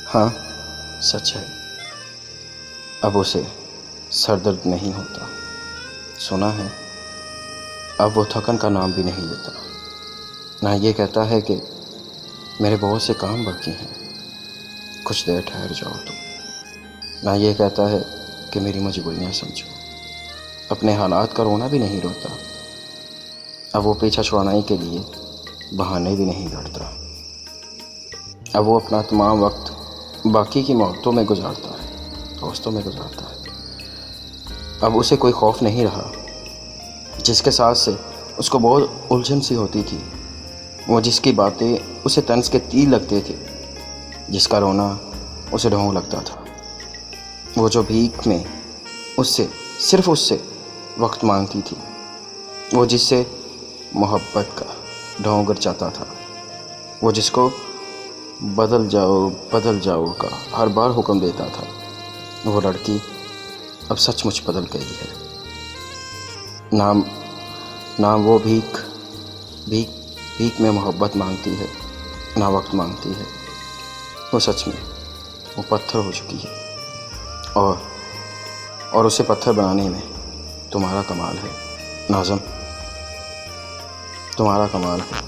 हाँ, सच है। अब उसे सर दर्द नहीं होता। सुना है अब वो थकन का नाम भी नहीं लेता। ना ये कहता है कि मेरे बहुत से काम बाकी हैं, कुछ देर ठहर जाओ तुम। ना ये कहता है कि मेरी मजबूरियाँ समझो। अपने हालात का रोना भी नहीं रोता। अब वो पीछा छुड़ाने के लिए बहाने भी नहीं ढूंढता। अब वो अपना तमाम वक्त बाकी की मोहब्बतों में गुजारता है, दोस्तों में गुजारता है। अब उसे कोई खौफ नहीं रहा जिसके साथ से उसको बहुत उलझन सी होती थी। वो जिसकी बातें उसे तंज के तीर लगते थे, जिसका रोना उसे ढोंग लगता था। वो जो भीख में उससे सिर्फ उससे वक्त मांगती थी। वो जिससे मोहब्बत का ढोंग चाहता था। वो जिसको बदल जाओ का हर बार हुक्म देता था। वो लड़की अब सचमुच बदल गई है। नाम नाम वो भीख भीख भीख में मोहब्बत मांगती है, ना वक्त मांगती है। वो सच में वो पत्थर हो चुकी है, और उसे पत्थर बनाने में तुम्हारा कमाल है नाज़िम, तुम्हारा कमाल है।